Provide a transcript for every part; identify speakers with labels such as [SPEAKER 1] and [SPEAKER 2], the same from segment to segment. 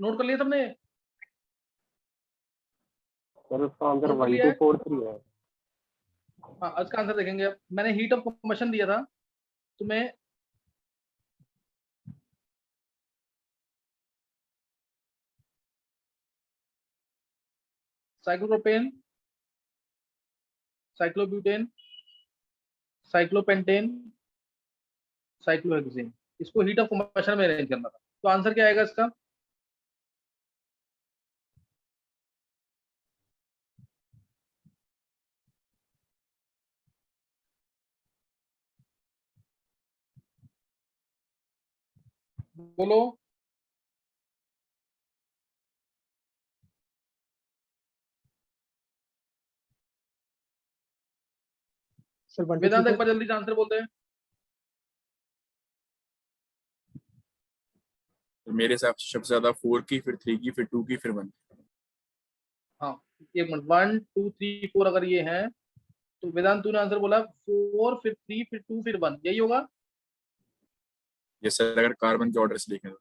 [SPEAKER 1] Note कर लिया सबने?
[SPEAKER 2] सर उसका आंसर
[SPEAKER 1] नोट कर लिया है?
[SPEAKER 2] 1243 है।
[SPEAKER 1] हाँ, आज का आंसर देखेंगे। अब मैंने हीट ऑफ कंबशन दिया था तुम्हें। साइक्लोप्रोपेन, साइक्लोब्यूटेन, साइक्लोपेंटेन, साइक्लोहेक्सेन, इसको हीट ऑफ कंबशन में अरेंज करना था। तो आंसर क्या आएगा इसका? बोलो।
[SPEAKER 2] सर 1 2
[SPEAKER 1] वेदांत
[SPEAKER 2] 3
[SPEAKER 1] एक बार जल्दी से आंसर बोलते हैं।
[SPEAKER 3] मेरे हिसाब से सबसे ज्यादा 4 की, फिर 3 की, फिर 2 की, फिर 1।
[SPEAKER 1] हाँ, एक मिनट, 1 2 3 4 अगर ये है तो वेदांत तूने आंसर बोला 4 फिर 3 फिर 2 फिर 1, यही होगा?
[SPEAKER 3] ये सर अगर कार्बन के ऑर्डर से देखें तो।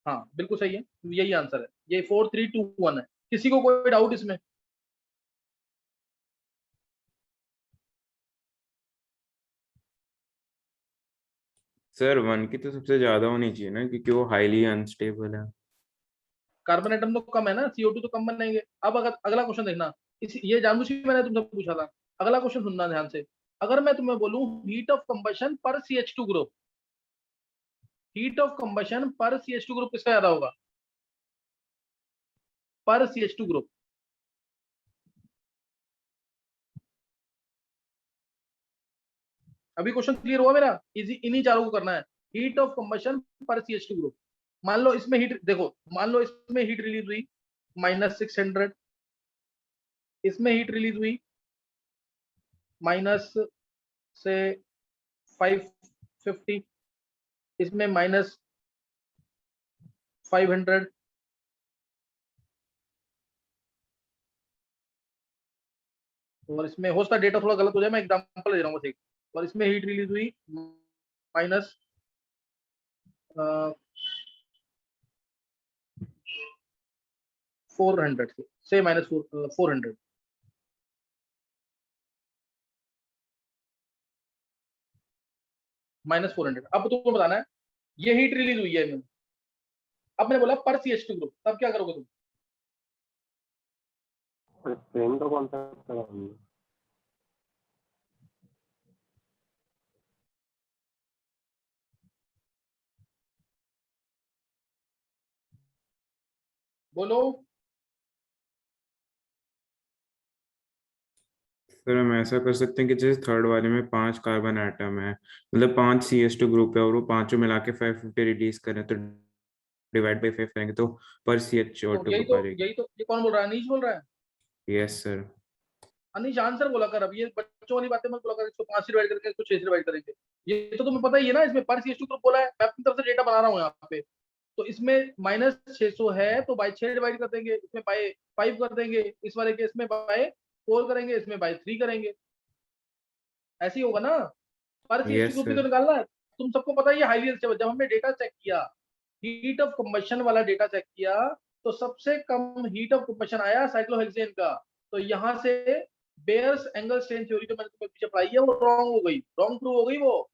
[SPEAKER 1] हाँ बिल्कुल सही है, यही आंसर है। ये 4 3 2 1 है। किसी को कोई डाउट इसमें?
[SPEAKER 4] सर 1 की तो सबसे ज्यादा होनी चाहिए ना, क्योंकि वो हाईली अनस्टेबल है।
[SPEAKER 1] कार्बन एटम तो कम है ना, CO2 तो कम बनेंगे। अब अगर अगला क्वेश्चन देखना, इस ये जानबूझ के मैंने तुमसे पूछा था। अगला क्वेश्चन सुनना ध्यान से। अगर मैं तुम्हें बोलूं हीट ऑफ कंबशन पर CH2 group, heat of combustion पर CH2 ग्रुप किसका ज्यादा होगा? पर CH2 ग्रुप। अभी क्वेश्चन क्लियर हुआ मेरा? इजी, इन्हीं चारों को करना है। हीट ऑफ कंबशन पर CH2 ग्रुप। मान लो इसमें हीट देखो, मान लो इसमें हीट रिलीज हुई -600, इसमें हीट रिलीज हुई माइनस से 550, इसमें -500, और इसमें हो सकता है डेटा थोड़ा गलत हो जाए, मैं एग्जांपल दे रहा हूँ बस एक। और इसमें हीट रिलीज हुई माइनस 400 से -400। -400। अब तुमको बताना है ये हीट रिलीज हुई है। अब मैंने बोला पर CH2 ग्रुप, तब क्या करोगे तुम?
[SPEAKER 2] ट्रेन का कॉन्सेप्ट है हमने।
[SPEAKER 1] बोलो।
[SPEAKER 4] सर हम ऐसा कर सकते हैं कि जैसे थर्ड वाले में 5 कार्बन एटम है, मतलब 5 CH2 ग्रुप है, और वो पांचों मिला के 550 रिड्यूस करें तो डिवाइड बाई 5 करेंगे तो पर
[SPEAKER 1] तो
[SPEAKER 4] CH2
[SPEAKER 1] यही
[SPEAKER 4] ग्रुप आ
[SPEAKER 1] तो
[SPEAKER 4] जाएगी।
[SPEAKER 1] यही तो ये कौन बोल रहा है? अनीश बोल रहा है।
[SPEAKER 4] Yes sir.
[SPEAKER 1] अनीश आंसर बोला कर। अब ये बच्चों वाली बातें मत बोला कर। इसको 5 से डिवाइड करके इसको 6 से डिवाइड करेंगे। ये तो तुम्हें पता ही है ना, इसमें पर CH2 ग्रुप बोला है। मैं अपनी तरफ से डेटा बना रहा हूँ यहाँ पे। तो इसमें -600 है तो बाई 6 डिवाइड कर देंगे, इसमें बाई 5 कर देंगे, इस वाले केस में बाई 4 करेंगे, इसमें बाई 3 करेंगे। ऐसे ही होगा ना? पर CH2
[SPEAKER 4] यस
[SPEAKER 1] ग्रुप भी तो
[SPEAKER 4] सर।
[SPEAKER 1] निकालना है। तुम सबको पता है ये हाईली अनस्टेबल। जब हमने डेटा चेक किया, हीट ऑफ कंबशन वाला डेटा चेक किया, तो सबसे कम हीट ऑफ कंबशन आया साइक्लोहेक्सेन का। तो यहाँ से बेयर्स एंगल स्ट्रेन थ्योरी जो मैंने तुम्हें पीछे पढ़ाई है वो रॉन्ग हो गई, रॉन्ग प्रूव हो गई वो।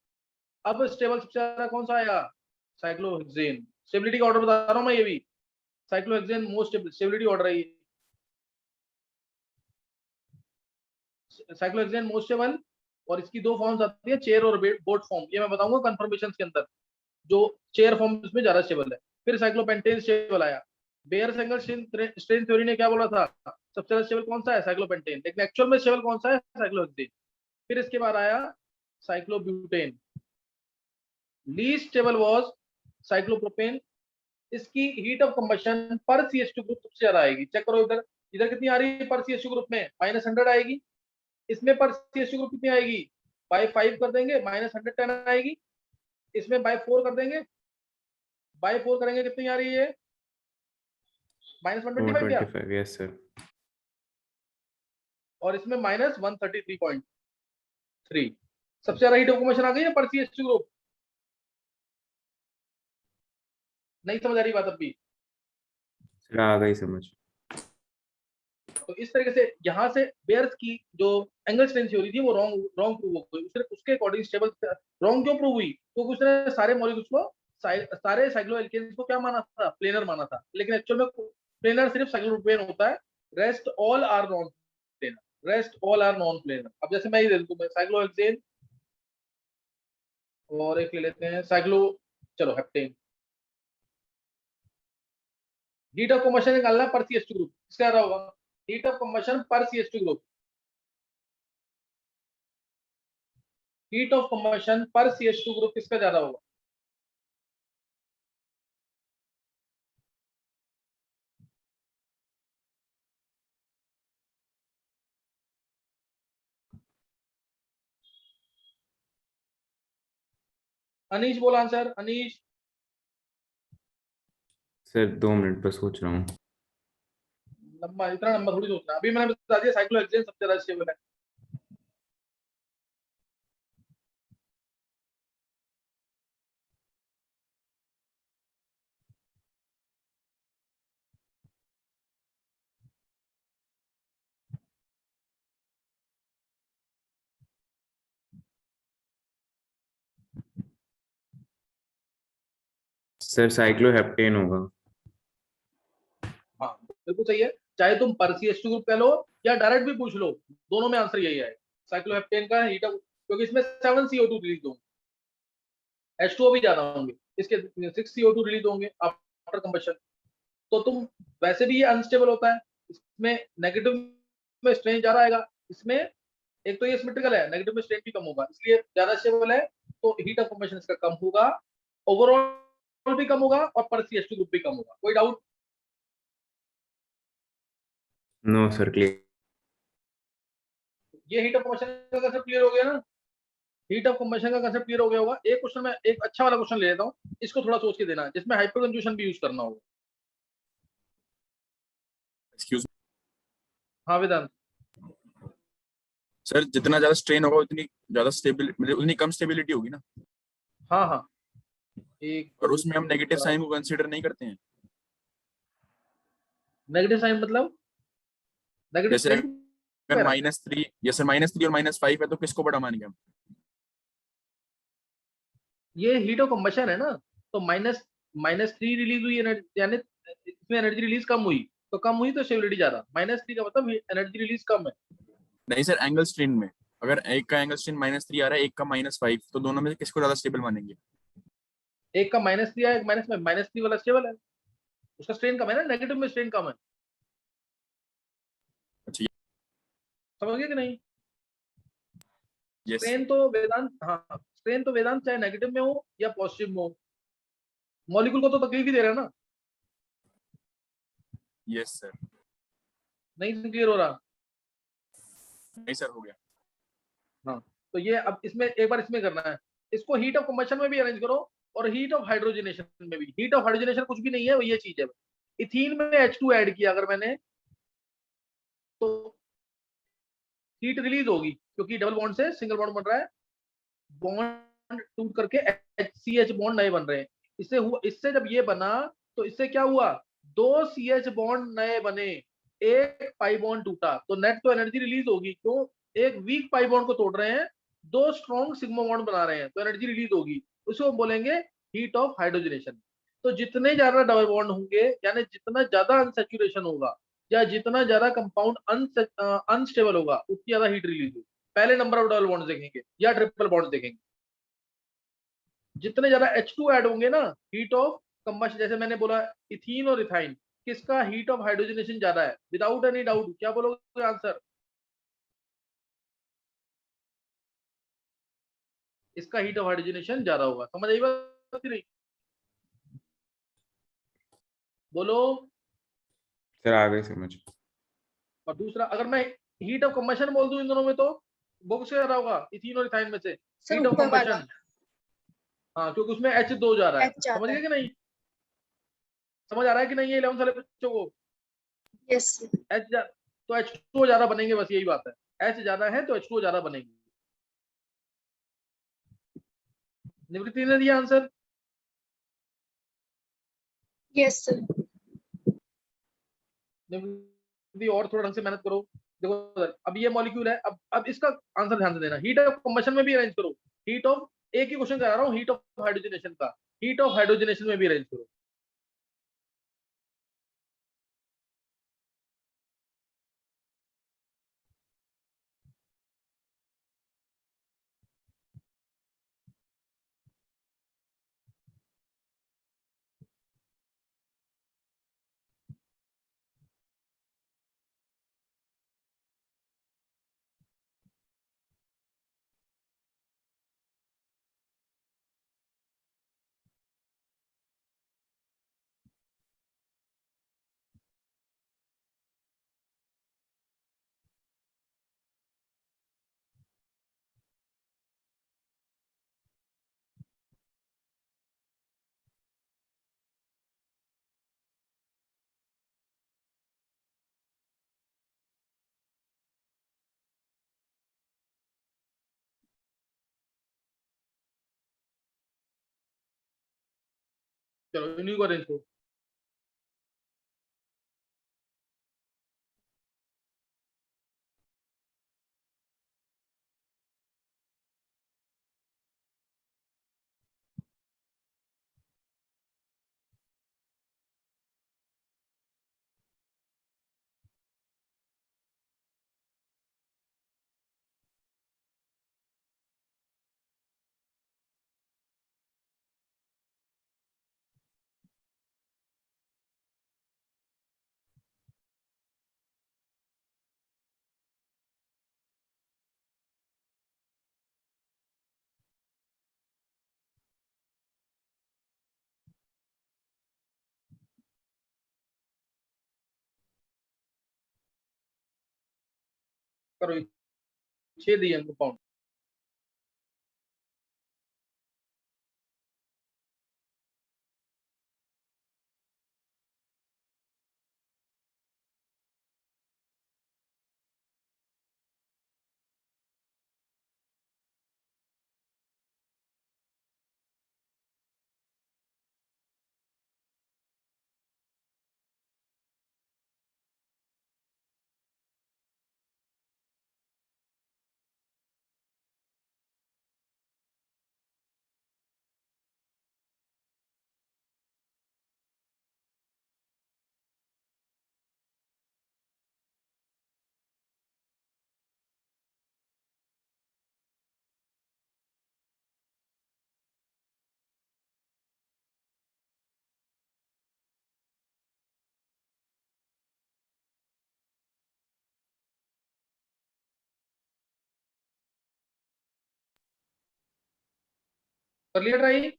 [SPEAKER 1] अब स्टेबल सबसे ज्यादा कौन सा आया? साइक्लोहेक्सेन। स्टेबिलिटी का ऑर्डर बता रहा हूँ मैं ये भी। साइक्लोहेक्सेन मोस्ट स्टेबिलिटी ऑर्डर है ये। Cyclohexane most stable. और इसकी दो फॉर्म्स आती है, चेयर और बोट फॉर्म। ये मैं बताऊंगा कंफर्मेशन के अंदर। जो चेयर फॉर्म उसमें ज्यादा स्टेबल है। फिर साइक्लोपेंटेन स्टेबल आया। बेयर सिंगल स्ट्रेन थ्योरी ने क्या बोला था? सबसे ज्यादा स्टेबल कौन सा है? साइक्लोपेंटेन। लेकिन एक्चुअल में स्टेबल कौन सा है? साइक्लोहेक्सेन। फिर इसके बाद आया cyclobutane. Least stable was cyclopropane. इसकी हीट ऑफ कंबशन पर CH2 ग्रुप सबसे ज्यादा आएगी। चेक करो इधर, इधर कितनी आ रही है पर CH2 ग्रुप में? -100 आएगी। इसमें पर CH2 ग्रुप कितनी आएगी? बाई 5 कर देंगे, -110 आएगी। इसमें बाई 4 कर देंगे, बाई 4 करेंगे, कितनी आ रही है? -125 क्या?
[SPEAKER 4] 125। Yes sir.
[SPEAKER 1] और इसमें -133.3। सबसे ज्यादा हीट ऑफ कंबशन आ गई है पर CH2 ग्रुप। नहीं समझ आ रही बात अब भी?
[SPEAKER 4] सर आ गई समझ।
[SPEAKER 1] तो इस तरीके से यहाँ से बेयर्स की जो एंगल स्ट्रेंथ थ्योरी थी वो रॉन्ग प्रूव हो गई। उसके अकॉर्डिंग स्टेबल रॉन्ग क्यों प्रूव हुई? क्योंकि उसने सारे मॉलिक्यूल्स को सारे साइक्लोएल्केन्स को क्या माना था? प्लेनर माना था। लेकिन एक्चुअल में प्लेनर सिर्फ साइक्लोप्रोपेन होता है, rest all are non planar, rest all are non planar. अब जैसे मैं ही दे दूं साइक्लोहेक्सेन और एक ले लेते हैं साइक्लो, चलो हेप्टेन। हीट ऑफ कम्बशन निकालना पर CH2 ग्रुप, किसका रहा होगा? हीट ऑफ कम्बशन पर CH2 group, heat of combustion पर CH2 ग्रुप किसका ज्यादा होगा? अनीश बोल आंसर, अनीश।
[SPEAKER 4] सर 2 मिनट पर सोच रहा हूँ।
[SPEAKER 1] लंबा इतना लंबा थोड़ी सोचना, अभी मैंने बता दिया साइक्लोहेक्सेन सबसे ज्यादा स्टेबल है।
[SPEAKER 4] सर साइक्लोहेप्टेन होगा।
[SPEAKER 1] हाँ बिल्कुल सही है। चाहे तुम पर CH2 ग्रुप कह लो या डायरेक्ट भी पूछ लो, दोनों में आंसर यही है। साइक्लोहेप्टेन का हीट ऑफ, क्योंकि इसमें 7 CO2 रिलीज होंगे, H2O भी ज्यादा होंगे, इसके 6 CO2 रिलीज होंगे आफ्टर कंबशन। तो तुम वैसे भी ये अनस्टेबल होता है, इसमें नेगेटिव में स्ट्रेन ज्यादा आएगा। इसमें एक तो ये सिमेट्रिकल है, नेगेटिव में स्ट्रेन भी कम होगा, इसलिए ज्यादा स्टेबल है। तो हीट ऑफ फॉर्मेशन इसका कम होगा, ओवरऑल भी कम होगा और पर CH2 ग्रुप भी कम होगा। कोई डाउट?
[SPEAKER 4] No sir clear.
[SPEAKER 1] ये हीट ऑफ फॉर्मेशन का कंसेप्ट क्लियर हो गया ना? हीट ऑफ कंबशन का कंसेप्ट क्लियर हो गया होगा। एक क्वेश्चन में एक अच्छा वाला क्वेश्चन ले लेता हूँ, इसको थोड़ा सोच के देना, जिसमें हाइपरकंजूशन भी यूज करना होगा।
[SPEAKER 3] एक्सक्यूज।
[SPEAKER 1] हाँ वेदांत।
[SPEAKER 3] सर जितना ज्यादा स्ट्रेन होगा उतनी ज्यादा स्टेबिलिटी, मतलब उतनी कम स्टेबिलिटी होगी ना।
[SPEAKER 1] हाँ हाँ, एक
[SPEAKER 3] और उसमें हम नेगेटिव साइन को कंसीडर नहीं करते हैं।
[SPEAKER 1] नेगेटिव साइन मतलब नेगेटिव
[SPEAKER 3] जैसे
[SPEAKER 1] स्ट्रेन
[SPEAKER 3] अगर -3, जैसे -3 और -5 है तो किसको बड़ा मानेंगे हम?
[SPEAKER 1] ये हीट ऑफ कंबशन है ना, तो -3 रिलीज हुई एनर्जी, यानी इसमें एनर्जी रिलीज कम हुई, तो कम हुई तो स्टेबिलिटी ज्यादा। -3 का मतलब एनर्जी रिलीज कम है।
[SPEAKER 3] नहीं सर, एंगल स्ट्रेन में अगर एक का एंगल स्ट्रेन -3 आ रहा है, एक का -5, तो दोनों में से किसको ज्यादा स्टेबल मानेंगे?
[SPEAKER 1] एक का -3 है, एक -3 वाला स्टेबल है, उसका स्ट्रेन कम है ना, नेगेटिव में स्ट्रेन कम है।
[SPEAKER 3] अच्छा।
[SPEAKER 1] समझ गए कि नहीं?
[SPEAKER 3] यस।
[SPEAKER 1] स्ट्रेन तो वेदांत, हाँ स्ट्रेन तो वेदांत चाहे नेगेटिव में हो या पॉजिटिव में हो, मॉलिक्यूल को तो तकलीफ ही दे रहा है ना।
[SPEAKER 3] Yes sir.
[SPEAKER 1] नहीं क्लियर हो रहा?
[SPEAKER 3] नहीं सर, हो गया।
[SPEAKER 1] हाँ, तो ये अब इसमें एक बार इसमें करना है, इसको हीट ऑफ कंबशन में भी अरेंज करो और हीट ऑफ हाइड्रोजनेशन में भी। हीट ऑफ हाइड्रोजनेशन कुछ भी नहीं है, वो ये चीज है। इथीन में H2 ऐड किया अगर मैंने, तो हीट रिलीज होगी, क्योंकि डबल बॉन्ड से सिंगल बॉन्ड बन रहा है, बॉन्ड टूट करके CH बॉन्ड नए बन रहे हैं। इससे हुआ, इससे जब ये बना तो इससे क्या हुआ? 2 CH बॉन्ड नए बने, एक पाई बॉन्ड टूटा, तो नेट तो एनर्जी रिलीज होगी। क्यों? एक वीक पाई बॉन्ड को तोड़ रहे हैं, 2 स्ट्रॉन्ग सिग्मा बॉन्ड बना रहे हैं, तो एनर्जी रिलीज होगी। उसको बोलेंगे हीट ऑफ हाइड्रोजनेशन। तो जितने ज्यादा डबल बॉन्ड होंगे, यानी जितना ज्यादा अनसैचुरेशन होगा या जितना ज्यादा कंपाउंड अनस्टेबल होगा, उतनी ज्यादा हीट रिलीज होगी। पहले नंबर ऑफ डबल बॉन्ड देखेंगे या ट्रिपल बॉन्ड देखेंगे। जितने ज्यादा H2 ऐड होंगे ना, हीट ऑफ कंबशन, जैसे मैंने बोला इथीन और इथाइन, किसका हीट ऑफ हाइड्रोजनेशन ज्यादा है? विदाउट एनी डाउट क्या बोलोगे आंसर? इसका हीट ऑफ हाइड्रोजनेशन ज्यादा होगा। समझ आई बात कि नहीं? बोलो।
[SPEAKER 4] सर आ गई समझ।
[SPEAKER 1] और दूसरा, अगर मैं हीट ऑफ कंबशन बोल दूं इन दोनों में, तो वो किससे ज्यादा होगा? इथीन और इथाइन में से
[SPEAKER 5] सर
[SPEAKER 1] हीट ऑफ
[SPEAKER 5] ऊपर वाला
[SPEAKER 1] कंबशन। हाँ, क्योंकि उसमें H2 जा रहा है।
[SPEAKER 5] H जाता
[SPEAKER 1] समझ गए
[SPEAKER 5] है।
[SPEAKER 1] कि नहीं? समझ आ रहा है कि नहीं? 11 वाले बच्चों को
[SPEAKER 5] यस
[SPEAKER 1] तो H2O ज्यादा बनेंगे, बस यही बात है। H ज्यादा है तो H2O ज्यादा बनेंगे। निवृत्ति ने दिया आंसर।
[SPEAKER 5] Yes sir.
[SPEAKER 1] निम्ति और थोड़ा ढंग से मेहनत करो। देखो सर, अब ये मॉलिक्यूल है, अब इसका आंसर ध्यान से देना। हीट ऑफ कंबशन में भी अरेंज करो। हीट ऑफ, एक ही क्वेश्चन करा रहा हूँ, हीट ऑफ हाइड्रोजनेशन का, हीट ऑफ हाइड्रोजनेशन में भी अरेंज करो। चलो इन्हीं को अरेंज करो। करो, 6 दिए हमको पाउंड। कर लिया ट्राई?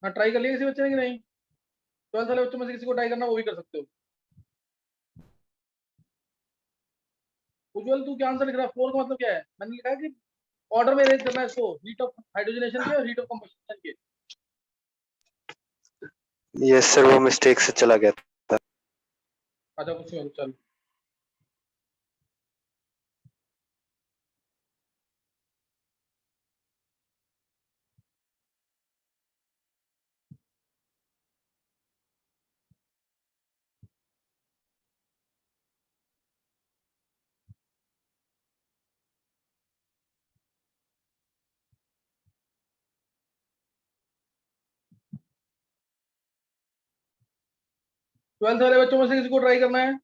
[SPEAKER 1] हाँ, ट्राई कर लिया किसी बच्चे ने कि नहीं? 12 वाले बच्चों में से किसी को ट्राई करना, वो भी कर सकते हो। उज्जवल, तू क्या आंसर लिख रहा है? 4 का मतलब क्या है? मैंने लिखा है कि ऑर्डर में अरेंज करना है इसको, हीट ऑफ हाइड्रोजनेशन के और हीट ऑफ कंबशन के।
[SPEAKER 5] यस सर, वो मिस्टेक से चला गया था।
[SPEAKER 1] अच्छा, कुछ नहीं, चल। 12th वाले बच्चों में से किसी को ट्राई करना है?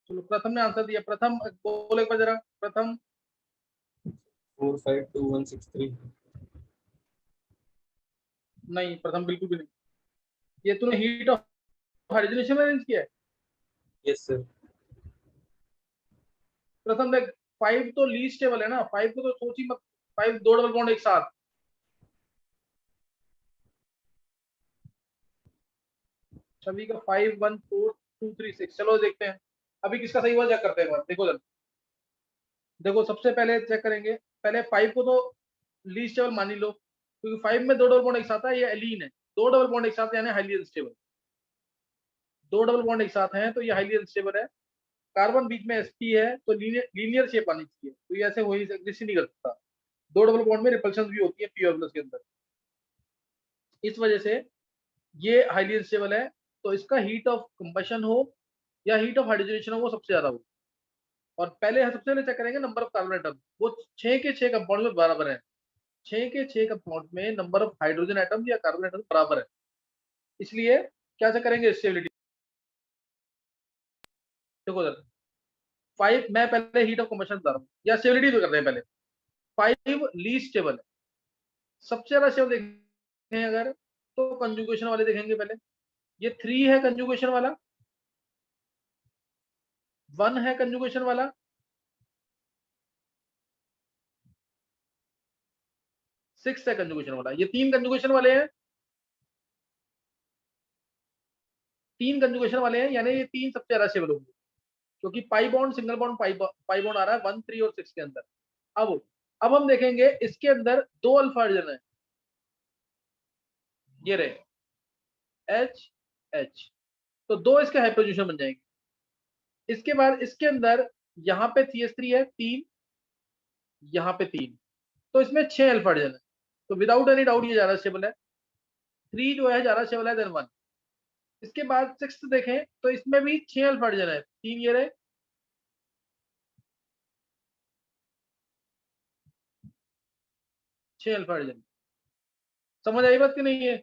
[SPEAKER 1] चलो प्रथम ने आंसर दिया। प्रथम बोलो एक बार जरा। प्रथम
[SPEAKER 3] 452163।
[SPEAKER 1] नहीं, प्रथम बिल्कुल भी नहीं। ये तूने हीट ऑफ हाइड्रोजनेशन में अरेंज किया है?
[SPEAKER 3] Yes sir.
[SPEAKER 1] प्रथम देख, 5 तो लीस्ट टेबल है ना, 5 को तो सोच ही मत। 5 दो डबल बॉन्ड एक साथ। छवि का 5 1 4 2 3 6। चलो देखते हैं अभी किसका सही हुआ, चेक करते हैं एक बार। देखो जरा, देखो सबसे पहले चेक करेंगे। पहले 5 को तो लीस्ट टेबल मान ही लो, क्योंकि 5 में दो डबल बॉन्ड एक साथ है, ये एलीन है। दो डबल बॉन्ड एक साथ यानी हाईली अनस्टेबल। दो डबल बॉन्ड एक साथ हैं तो ये हाईली अनस्टेबल है। कार्बन बीच में sp है तो लीनियर शेप आनी चाहिए, तो ये ऐसे हो ही एग्जिस्ट ही नहीं कर सकता। दो डबल बॉन्ड में रिपल्शन भी होती है p और प्लस के अंदर, इस वजह से ये हाईली अनस्टेबल है। तो इसका हीट ऑफ कंबशन हो या हीट ऑफ हाइड्रोजनेशन हो, वो सबसे ज्यादा हो। और पहले सबसे पहले चेक करेंगे नंबर ऑफ कार्बन एटम। वो 6 के 6 कंपाउंड में बराबर है। 6 के 6 कंपाउंड में नंबर ऑफ हाइड्रोजन एटम या कार्बन एटम बराबर है, इसलिए क्या चेक करेंगे? स्टेबिलिटी। देखो सर, 5 मैं पहले हीट ऑफ कंबशन बता रहा हूँ या स्टेबिलिटी तो कर रहे हैं पहले। 5 लीस्ट स्टेबल है। सबसे ज्यादा स्टेबल देखें अगर तो कंजुगेशन वाले देखेंगे पहले। ये 3 है कंजुगेशन वाला, 1 है कंजुगेशन वाला, 6 है कंजुगेशन वाला। ये 3 कंजुगेशन वाले हैं। 3 कंजुगेशन वाले हैं यानी ये 3 सबसे ज्यादा स्टेबल होंगे, क्योंकि pi bond single bond pi bond आ रहा है 1 3 और 6 के अंदर। अब हम देखेंगे इसके अंदर दो अल्फा हाइड्रोजन है, ये रहे H H, तो दो इसके हाइड्रोजन बन जाएंगे। इसके बाद इसके अंदर यहाँ पे CH3 है 3, यहाँ पे 3, तो इसमें 6 अल्फा हाइड्रोजन है। तो विदाउट एनी डाउट ये ज्यादा स्टेबल है। 3 जो है ज्यादा स्टेबल है देन 1। इसके बाद 6 देखें तो इसमें भी 6 अल्फा हाइड्रोजन है, 3 ये रहे, 6 अल्फा हाइड्रोजन। समझ आई बात कि नहीं है?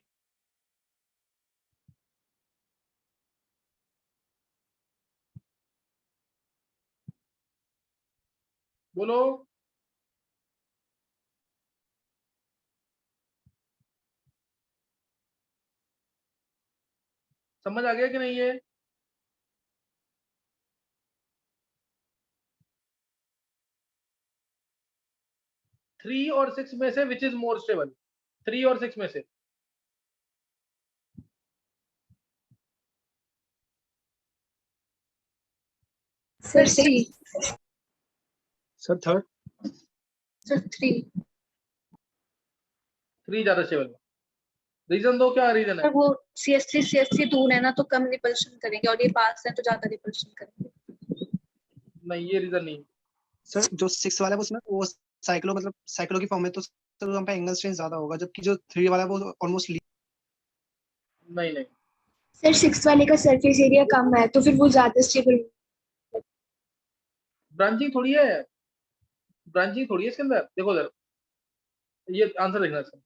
[SPEAKER 1] बोलो। समझ आ गया कि नहीं है? 3 और 6 में से विच इज मोर स्टेबल? 3 और 6 में से
[SPEAKER 6] सर 3
[SPEAKER 2] सर थर्ड
[SPEAKER 6] सर 3
[SPEAKER 1] 3 ज्यादा स्टेबल है। रीजन दो, क्या रीजन है?
[SPEAKER 6] सर वो CS3 दूर है ना तो कम रिपल्शन करेंगे और ये पास है तो ज्यादा रिपल्शन करेंगे।
[SPEAKER 1] नहीं, ये रीजन नहीं।
[SPEAKER 7] सर जो 6 वाला है उसमें वो साइक्लो मतलब साइक्लो की फॉर्म है तो सर वहाँ पे एंगल स्ट्रेंथ ज्यादा होगा, जबकि जो 3 वाला है वो ऑलमोस्ट
[SPEAKER 1] नहीं नहीं,
[SPEAKER 6] सर 6 वाले का सरफेस एरिया कम है तो फिर वो ज्यादा स्टेबल।
[SPEAKER 1] ब्रांचिंग थोड़ी है, ब्रांचिंग थोड़ी है इसके अंदर। देखो उधर, ये आंसर देखना इसका।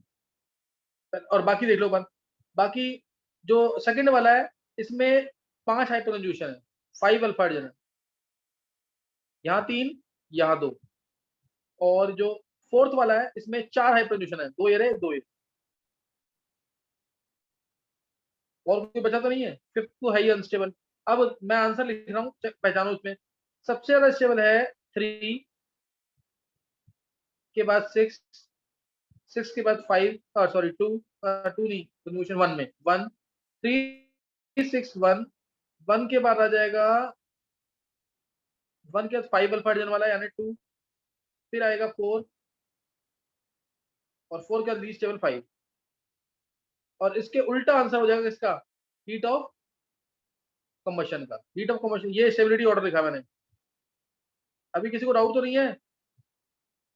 [SPEAKER 1] और बाकी देख लो बात। बाकी जो सेकंड वाला है, इसमें 5 हाइपरकंजूशन है, 5 अल्फा एडिशन है। यहाँ 3, यहाँ 2। और जो फोर्थ वाला है, इसमें 4 हाइपरकंजूशन है, 2 ये रहे, 2 ये। और कोई बचा तो नहीं है। फिफ्थ तो है ही अनस्टेबल। अब मैं आंसर लिख रहा हूँ, पहचानो। इसमें सबसे ज्यादा स्टेबल है 3 के बाद 6, 6 के बाद 5, सॉरी 2, 2 नहीं, कंजूगेशन 1 में 1, 3, 6, 1, 1 के बाद आ जाएगा 1 के बाद 5 अल्फा एडिशन वाला यानी 2, फिर आएगा 4, और 4 के बाद लीस्ट स्टेबल 5। और इसके उल्टा आंसर हो जाएगा इसका, हीट ऑफ कंबशन का। हीट ऑफ कंबशन, ये स्टेबिलिटी ऑर्डर लिखा मैंने। अभी किसी को डाउट तो नहीं है?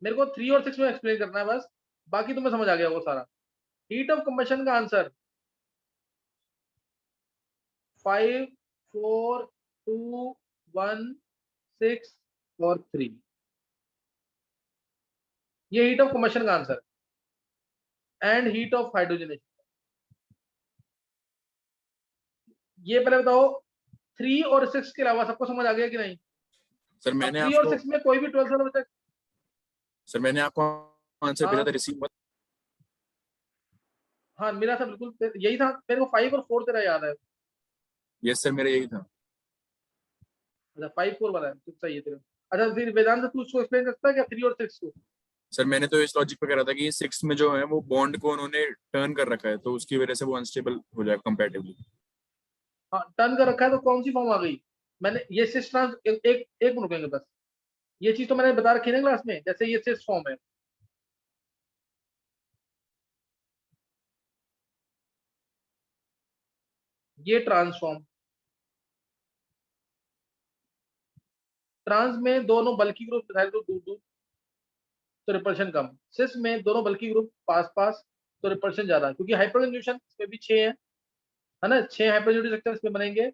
[SPEAKER 1] मेरे को 3 और 6 में एक्सप्लेन करना है बस, बाकी तो मैं समझ आ गया वो सारा। हीट ऑफ कंबशन का आंसर 5, 4, 2, 1, 6 और 3। ये हीट ऑफ कंबशन का answer. And heat of hydrogenation. ये पहले बताओ, 3 और 6 के अलावा सबको समझ आ गया कि नहीं?
[SPEAKER 3] सर मैंने
[SPEAKER 1] 3 और
[SPEAKER 3] आपको
[SPEAKER 1] 6 में कोई भी 12 साल बचा?
[SPEAKER 3] सर मैंने आपको आंसर भेजा
[SPEAKER 1] हाँ।
[SPEAKER 3] था, रिसीव हुआ?
[SPEAKER 1] हाँ मेरा था बिल्कुल यही था। मेरे को 5 और 4 तेरा याद है।
[SPEAKER 3] यस सर, मेरा यही था।
[SPEAKER 1] अच्छा 5, 4 वाला है तो सही है तेरा। अच्छा फिर वेदांत तू उसको एक्सप्लेन कर सकता है क्या, 3 और 6 को?
[SPEAKER 3] सर मैंने तो इस लॉजिक पे करा था कि 6 में जो है वो बॉन्ड को उन्होंने टर्न कर रखा है, तो उसकी वजह से वो अनस्टेबल हो जाएगा कंपैरेटिवली।
[SPEAKER 1] हाँ टर्न कर रखा है तो कौन सी फॉर्म आ गई? मैंने ये सिस ट्रांस एक मिनट रुकेंगे बस। ये चीज तो मैंने बता रखी है ना क्लास में, जैसे ये सिस फॉर्म है। ये ट्रांसफॉर्म, ट्रांस में दोनों बल्कि ग्रुप दिखाई तो दूर दूर, तो रिपल्शन कम। सिस में दोनों बल्कि ग्रुप पास पास, तो रिपल्शन ज्यादा, क्योंकि हाइपरकंजूशन इसमें भी 6 है ना। 6 हाइपरजोडी स्ट्रक्चर इसमें बनेंगे,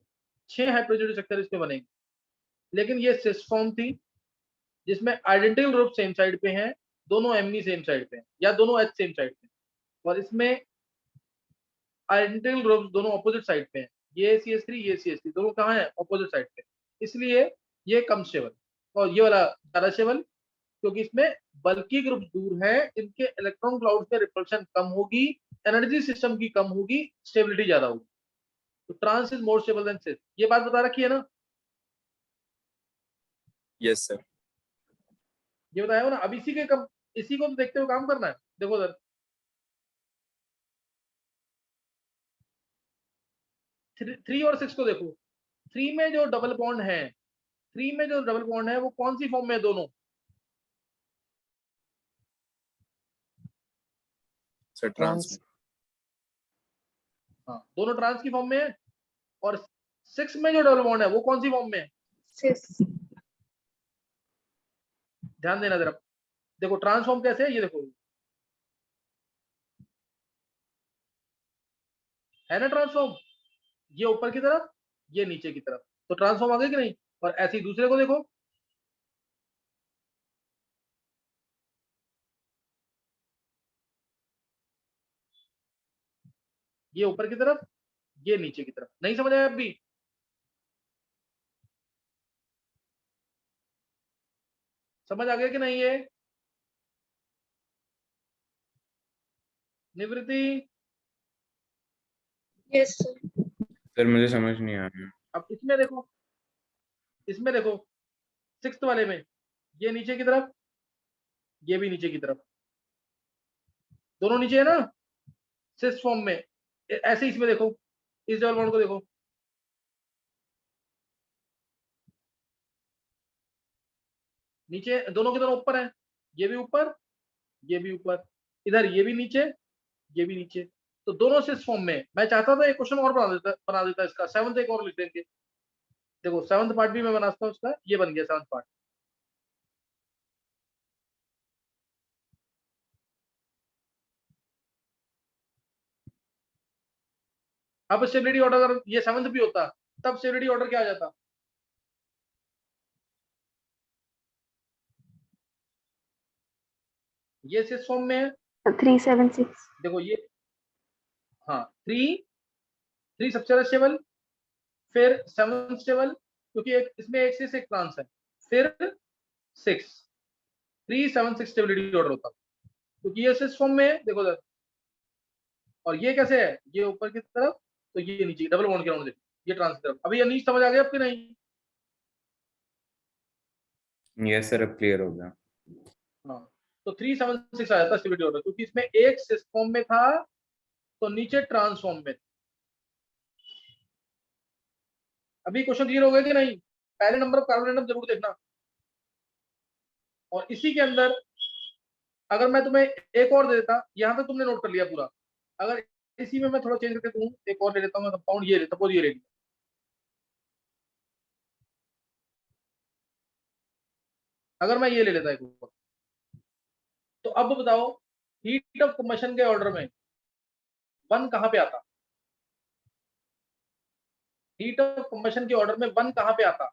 [SPEAKER 1] 6 हाइपरजोडी स्ट्रक्चर इसमें बनेंगे। लेकिन ये सिस फॉर्म थी जिसमें आइडेंटिकल ग्रुप सेम साइड पे हैं, दोनों एमनी सेम साइड पे हैं, या दोनों एच सेम साइड पे हैं। और इसमें आइडेंटिकल ग्रुप्स दोनों ऑपोजिट साइड पे हैं। ये CH3, ये CH3, दोनों कहाँ हैं? ऑपोजिट साइड पे। इसलिए ये कम स्टेबल, और ये वाला ज्यादा स्टेबल, क्योंकि इसमें बल्कि ग्रुप दूर है, इनके इलेक्ट्रॉन क्लाउड से रिपल्शन कम होगी, एनर्जी सिस्टम की कम होगी, स्टेबिलिटी ज्यादा होगी। तो trans is more stable than cis. ये बात बता रखी है ना?
[SPEAKER 3] Yes sir.
[SPEAKER 1] ये बताया हो ना। अब इसी को तो देखते हुए काम करना है। देखो सर, 3 और 6 को देखो। 3 में जो डबल बॉन्ड है, 3 में जो डबल बॉन्ड है वो कौन सी फॉर्म में है? दोनों
[SPEAKER 3] सर ट्रांस में।
[SPEAKER 1] हाँ, दोनों ट्रांस की फॉर्म में है। और 6 में जो डबल बॉन्ड है वो कौन सी फॉर्म में है?
[SPEAKER 6] सिस
[SPEAKER 1] ध्यान देना जरा। देखो ट्रांसफॉर्म कैसे है, ये देखो, है ना ट्रांसफॉर्म। ये ऊपर की तरफ, ये नीचे की तरफ, तो ट्रांसफॉर्म आ गई कि नहीं? और ऐसे ही दूसरे को देखो, ये ऊपर की तरफ, ये नीचे की तरफ। नहीं समझ आया अभी? समझ आ गया कि नहीं? ये निवृत्ति,
[SPEAKER 6] यस सर।
[SPEAKER 4] सर मुझे समझ नहीं आ रहा।
[SPEAKER 1] अब इसमें देखो, इसमें देखो, 6th वाले में ये नीचे की तरफ, ये भी नीचे की तरफ, दोनों नीचे है ना सिस फॉर्म में। ऐसे ही इसमें देखो, इस डबल बॉन्ड को देखो, नीचे दोनों के दोनों ऊपर है, ये भी ऊपर, ये भी ऊपर, इधर ये भी नीचे, ये भी नीचे, तो दोनों सिस फॉर्म में। मैं चाहता था एक क्वेश्चन और बना देता इसका, सेवंथ एक और लिख देंगे। देखो सेवंथ पार्ट भी मैं बनाता हूँ उसका, ये बन गया सेवंथ पार्ट। अब स्टेबिलिटी ऑर्डर अगर ये सेवंथ भी होता तब स्टेबिलिटी ऑर्डर क्या आ जाता? ये सिस फॉर्म में है,
[SPEAKER 6] 376
[SPEAKER 1] देखो ये, हाँ 3 सबसे ज्यादा स्टेबल, फिर 7 स्टेबल, क्योंकि एक इसमें एक सिस एक ट्रांस है, फिर 6, 3 7 6 स्टेबिलिटी ऑर्डर होता, क्योंकि ये सिस फॉर्म में है, देखो इधर। और ये कैसे है, ये ऊपर की तरफ, तो ये नीचे डबल बॉन्ड के राउंड, देखो ये ट्रांस की तरफ। अभी ये नीचे समझ आ गया आपके नहीं?
[SPEAKER 4] यस सर, अब क्लियर हो गया।
[SPEAKER 1] हाँ, तो 3 7 6 आ जाता स्टेबिलिटी ऑर्डर, क्योंकि इसमें एक सिस फॉर्म में था तो नीचे ट्रांसफॉर्म में। अभी क्वेश्चन क्लियर हो गया कि नहीं? पहले नंबर ऑफ कार्बन एटम जरूर देखना। और इसी के अंदर अगर मैं तुम्हें एक और दे देता, यहां तक तुमने नोट कर लिया पूरा, अगर इसी में मैं थोड़ा चेंज करके दूं, एक और ले लेता हूं मैं कंपाउंड, ये सपोज ये ले लिया, अगर मैं ये ले लेता एक और, तो अब बताओ हीट ऑफ कंबशन के ऑर्डर में 1 कहां पे आता? हीट ऑफ कंबशन के ऑर्डर में 1 कहां पे आता?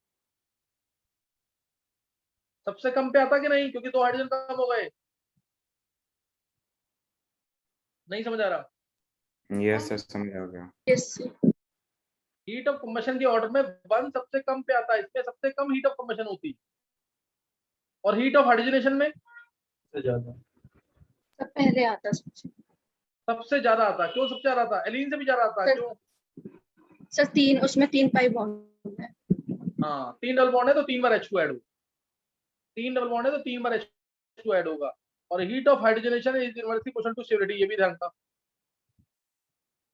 [SPEAKER 1] सबसे कम पे आता कि नहीं, क्योंकि 2 हाइड्रोजन कम हो गए। नहीं समझ आ रहा?
[SPEAKER 4] यस सर, समझ आ गया।
[SPEAKER 6] यस
[SPEAKER 1] हीट ऑफ कंबशन के ऑर्डर में 1 सबसे कम पे आता है, इसमें सबसे कम हीट ऑफ कंबशन होती, और हीट ऑफ हाइड्रोजनेशन में
[SPEAKER 2] ज्यादा।
[SPEAKER 6] सब पहले आता सबसे।
[SPEAKER 1] सबसे ज्यादा आता। क्यों सबसे ज्यादा आता? एलिन से भी ज्यादा आता,
[SPEAKER 6] सर-
[SPEAKER 1] क्यों?
[SPEAKER 6] सर 3 उसमें 3 पाई बॉन्ड है।
[SPEAKER 1] हाँ 3 डबल बॉन्ड है तो 3 बार H2 ऐड होगा, 3 डबल बॉन्ड है तो 3 बार H2 ऐड होगा। और heat of hydrogenation is inversely proportional to stability, ये भी ध्यान रखना।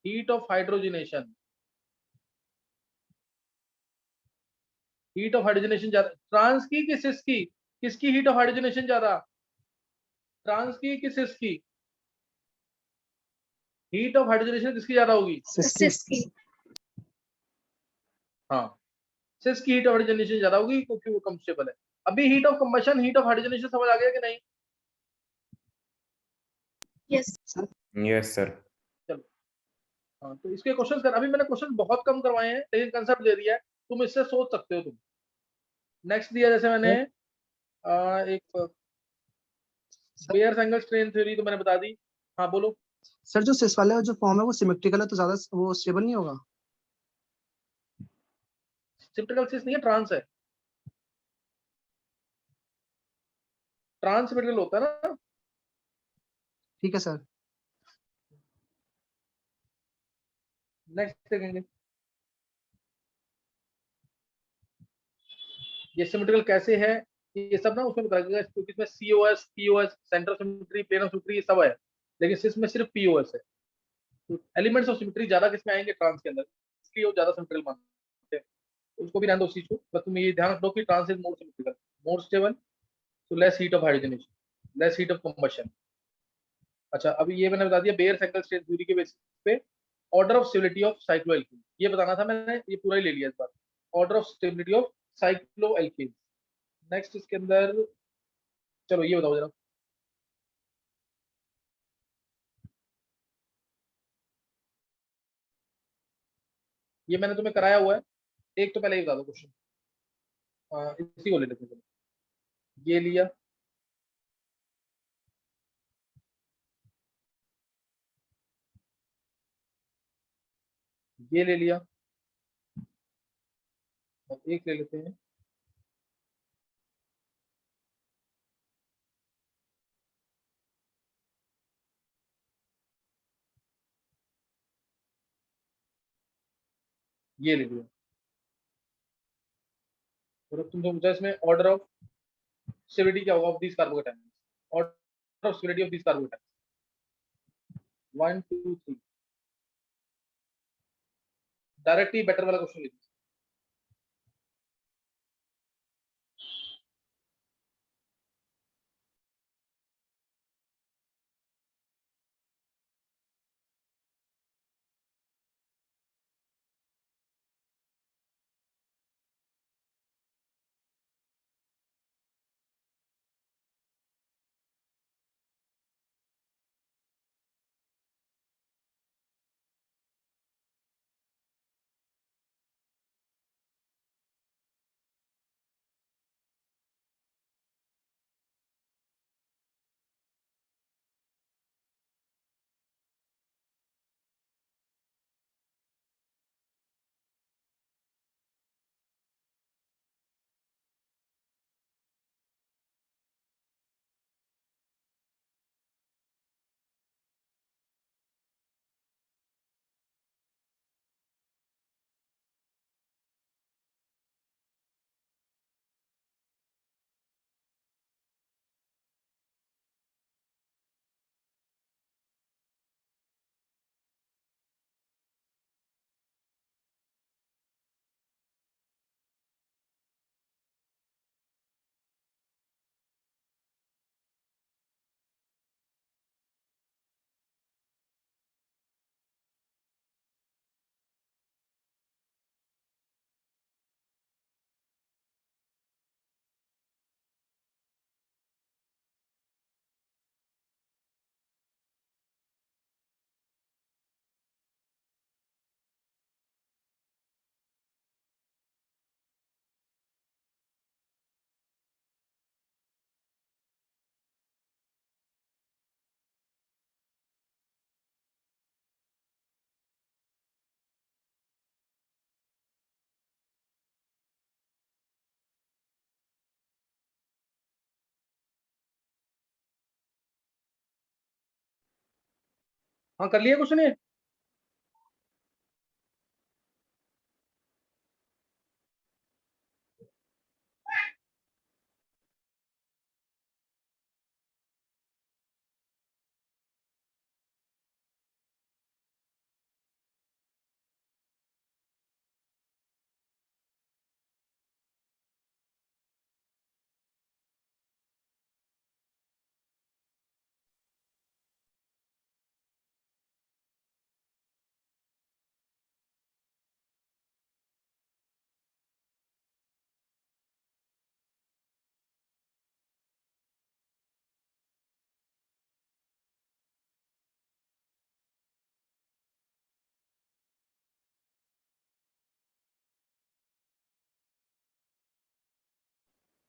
[SPEAKER 1] Heat of hydrogenation, heat of hydrogenation ज्यादा ट्रांस की कि सिस की? किसकी हीट ऑफ हाइड्रोजनेशन ज्यादा, ट्रांस की कि सिस की? हीट ऑफ हाइड्रोजनेशन किसकी ज्यादा होगी?
[SPEAKER 6] सिस की।
[SPEAKER 1] हाँ, सिस की हीट ऑफ हाइड्रोजनेशन ज्यादा होगी क्योंकि वो कम स्टेबल है। अभी heat of combustion, heat of hydrogenation समझ आ गया कि नहीं?
[SPEAKER 6] Yes
[SPEAKER 4] yes sir.
[SPEAKER 1] चलो, हाँ तो इसके क्वेश्चन कर, अभी मैंने क्वेश्चन बहुत कम करवाए हैं लेकिन कंसेप्ट दे दिया है, तुम इससे सोच सकते हो। तुम नेक्स्ट दिया जैसे मैंने एक बेयर एंगल स्ट्रेन थ्योरी तो मैंने बता दी। हाँ बोलो।
[SPEAKER 7] सर जो सिस वाला जो फॉर्म है वो सिमेट्रिकल है तो ज्यादा वो स्टेबल नहीं होगा।
[SPEAKER 1] सिमेट्रिकल सिस नहीं है, ट्रांस है, ट्रांस सिमेट्रिकल होता है ना।
[SPEAKER 7] ठीक है सर।
[SPEAKER 1] नेक्स्ट देखेंगे ये सिमेट्रिकल कैसे है, ये सब ना उसमें बताया, क्योंकि इसमें COS POS centre of symmetry, plane of symmetry, ये सब है, लेकिन सिस में सिर्फ POS है। तो एलिमेंट्स ऑफ सिमेट्री ज्यादा किसमें आएंगे? ट्रांस के अंदर, इसलिए वो ज्यादा सिमेट्रिकल मानते हैं। तो उसको भी रहने दो उस चीज को, बस तुम ये ध्यान रखो कि trans is more symmetrical, more stable, तो less heat of hydrogenation, less heat of combustion. अच्छा अभी ये मैंने बता दिया बेयर एंगल स्ट्रेन थ्योरी के बेसिस पे order of stability of cycloalkene, ये बताना था मैंने, ये पूरा ही ले लिया इस बार। Order of stability of cycloalkene. Next इसके अंदर, चलो ये बताओ जरा, ये मैंने तुम्हें कराया हुआ है, एक तो पहले ही बता दो क्वेश्चन, इसी को ले लेते हैं। ये लिया, ये ले लिया, और एक ले लेते हैं, ये ले लिया। और अब तुमसे पूछा इसमें ऑर्डर ऑफ स्टेबिलिटी क्या होगा of this carbocations, order of stability of this carbocations 1 2 3, direct he better वाला क्वेश्चन लीजिए। हाँ कर लिया क्वेश्चन ये?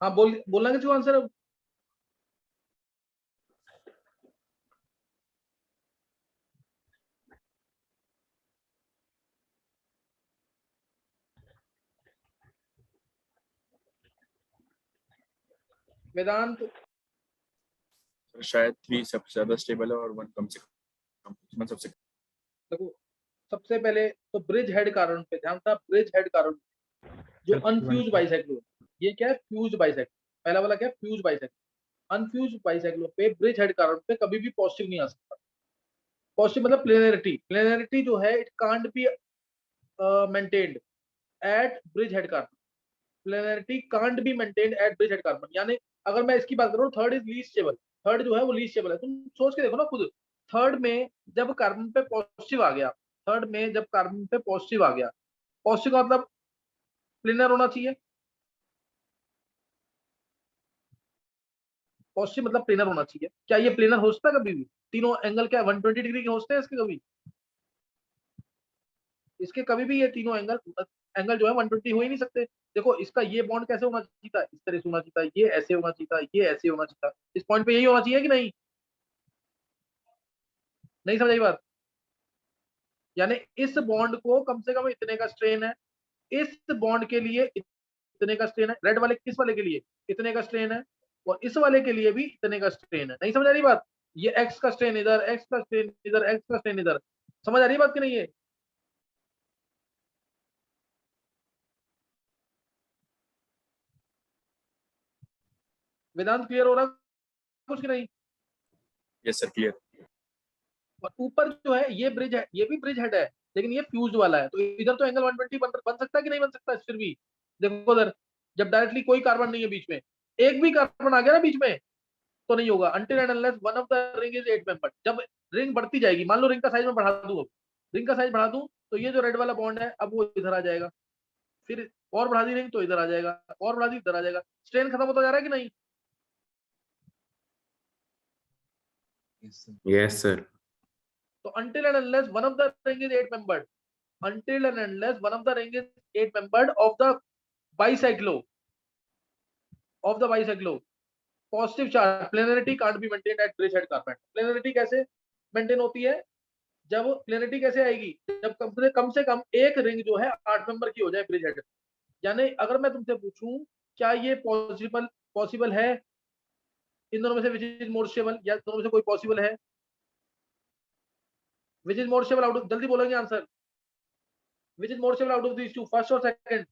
[SPEAKER 1] हाँ बोलना किसी को आंसर अब? वेदांत
[SPEAKER 3] शायद 3 सबसे ज्यादा स्टेबल है और 1 कम से कम, मतलब सबसे
[SPEAKER 1] देखो, सबसे पहले तो ब्रिज हेड कार्बन पे ध्यान था। ब्रिज हेड कार्बन जो
[SPEAKER 2] Sir,
[SPEAKER 1] अनफ्यूज
[SPEAKER 2] 1
[SPEAKER 1] बाइसाइक्लो, ये क्या है? Fuse bicyclo. पहला वाला क्या है? Fuse bicyclo. अनफ्यूज बाइसाइक्लो पे ब्रिज हेड कार्बन पे कभी भी पॉजिटिव नहीं आ सकता। पॉजिटिव मतलब प्लेनरिटी। प्लेनरिटी जो है it can't be maintained eight bridge head carbon. Planarity can't be maintained eight bridge head carbon. यानी अगर मैं इसकी बात करूं, third is least stable. Third जो है वो लीस्ट स्टेबल है। तुम सोच के देखो ना खुद, थर्ड में जब कार्बन पे पॉजिटिव आ गया, थर्ड में जब कार्बन पे पॉजिटिव आ गया, पॉजिटिव का मतलब प्लेनर होना चाहिए। पॉजिटिव मतलब प्लेनर होना चाहिए। क्या ये प्लेनर हो सकता है कभी भी? तीनों एंगल क्या 120 डिग्री के होते हैं इसके? कभी इसके कभी भी ये तीनों एंगल एंगल जो है 120 हो ही नहीं सकते। देखो इसका ये बॉन्ड कैसे होना चाहिए था? इस तरह से होना चाहिए था, ये ऐसे होना चाहिए था, ये ऐसे होना चाहिए था। इस पॉइंट पे यही होना चाहिए कि नहीं? नहीं समझ आई बात? यानी इस बॉन्ड को कम से कम इतने का स्ट्रेन है, इस बॉन्ड के लिए इतने का स्ट्रेन है, रेड वाले किस वाले के लिए इतने का स्ट्रेन है, और इस वाले के लिए भी इतने का स्ट्रेन है। नहीं समझ आ रही बात? ये एक्स का स्ट्रेन इधर, एक्स का स्ट्रेन इधर, एक्स का स्ट्रेन इधर। समझ आ रही बात कि नहीं? है वेदांत क्लियर हो रहा कुछ कि नहीं?
[SPEAKER 3] Yes sir clear.
[SPEAKER 1] और ऊपर जो है ये ब्रिज है, ये भी ब्रिज हेड है, लेकिन ये फ्यूज वाला है। तो इधर तो एंगल 120 बन सकता है कि नहीं बन सकता? फिर भी देखो उधर, जब डायरेक्टली कोई कार्बन नहीं है बीच में, एक भी कार्बन आ गया ना बीच में, तो नहीं होगा। Until and unless one of the ring is 8 member. जब रिंग बढ़ती जाएगी, मान लो रिंग का साइज में बढ़ा दूं, अब रिंग का साइज बढ़ा दूं, तो ये जो रेड वाला बॉन्ड है अब वो इधर आ जाएगा। फिर और बढ़ा दी रिंग तो इधर आ जाएगा, और बढ़ा दी इधर आ जाएगा। स्ट्रेन खत्म होता जा रहा है कि नहीं?
[SPEAKER 4] Yes sir.
[SPEAKER 1] तो until and unless one of the ring is 8 membered, until and unless one of the ring is 8 membered of the bicyclo, positive charge planarity can't be maintained at bridge head carbon. Planarity कैसे maintain होती है? जब planarity कैसे आएगी? जब कम से कम एक ring जो है 8 मेंबर की हो जाए ब्रिज हेड। यानी अगर मैं तुमसे पूछूं क्या ये पॉसिबल है इन दोनों में से, विच इज मोर स्टेबल, या दोनों में से कोई पॉसिबल है? Which is more stable out of, जल्दी बोलेंगे answer. Which is more stable out of these two, first और सेकंड?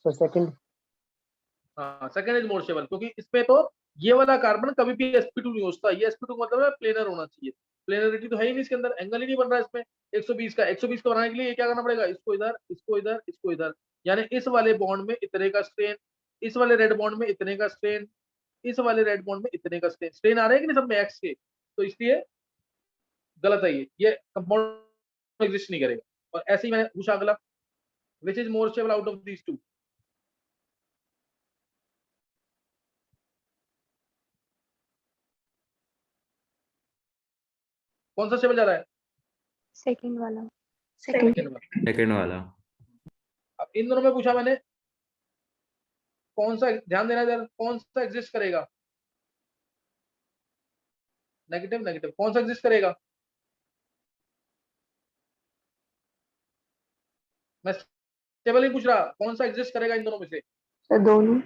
[SPEAKER 2] Sir, second.
[SPEAKER 1] हाँ सेकंड इज मोर स्टेबल, क्योंकि इसमें तो ये वाला कार्बन कभी भी sp2 नहीं होता। ये sp2 मतलब है प्लेनर होना चाहिए। प्लेनरिटी तो है ही नहीं इसके अंदर, एंगल ही नहीं बन रहा है इसमें। 120 को बनाने के लिए क्या करना पड़ेगा? इसको इधर, इसको इधर, इसको इधर। यानी इस वाले बॉन्ड में इतने का स्ट्रेन, इस वाले रेड बॉन्ड में इतने का स्ट्रेन, इस वाले रेड बॉन्ड में इतने का स्ट्रेन। स्ट्रेन आ रहे हैं कि नहीं सब में एक्स के? तो इसलिए गलत है ये कंपाउंड एग्जिस्ट नहीं करेगा। और ऐसे ही मैंने पूछा अगला, which is more stable out of these two? कौन सा स्टेबल जा रहा है?
[SPEAKER 6] सेकंड वाला।
[SPEAKER 1] सेकंड वाला।
[SPEAKER 4] सेकंड वाला।
[SPEAKER 1] अब इन दोनों में पूछा मैंने कौन सा, ध्यान देना इधर, कौन सा एग्जिस्ट करेगा? नेगेटिव नेगेटिव, कौन सा एग्जिस्ट करेगा? मैं स्टेबल ही पूछ रहा, कौन सा एग्जिस्ट करेगा इन दोनों में से?
[SPEAKER 6] सर दोनों।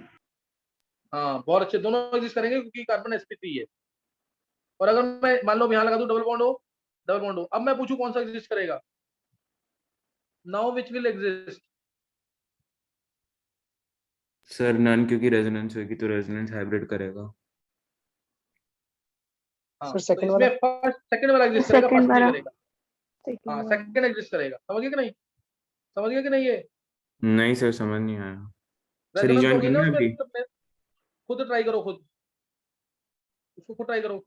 [SPEAKER 1] हाँ बहुत अच्छे, दोनों एग्जिस्ट करेंगे क्योंकि कार्बन sp3 है। और अगर मैं मान लो यहाँ लगा दूं डबल बॉन्ड हो, अब मैं पूछूं कौन सा एग्जिस्ट करेगा, now which will exist?
[SPEAKER 4] Sir none, क्योंकि रेजोनेंस होगी तो रेजोनेंस हाइब्रिड करेगा।
[SPEAKER 1] हाँ
[SPEAKER 2] सर
[SPEAKER 1] तो
[SPEAKER 2] सेकंड
[SPEAKER 1] इसमें
[SPEAKER 2] वाला
[SPEAKER 1] फर्स्ट सेकंड वाला एग्जिस्ट करेगा,
[SPEAKER 6] सेकंड
[SPEAKER 1] फर्स्ट नहीं
[SPEAKER 6] वाला
[SPEAKER 1] करेगा। हाँ सेकंड एग्जिस्ट करेगा, समझ गए कि नहीं, समझ गए कि नहीं? ये
[SPEAKER 4] नहीं सर समझ नहीं आया सर,
[SPEAKER 1] रेजोनेंस
[SPEAKER 4] रिजॉइन
[SPEAKER 1] होगी ना
[SPEAKER 4] करना है
[SPEAKER 1] उसमें,
[SPEAKER 4] अभी।
[SPEAKER 1] खुद ट्राई करो, खुद उसको खुद ट्राई करो।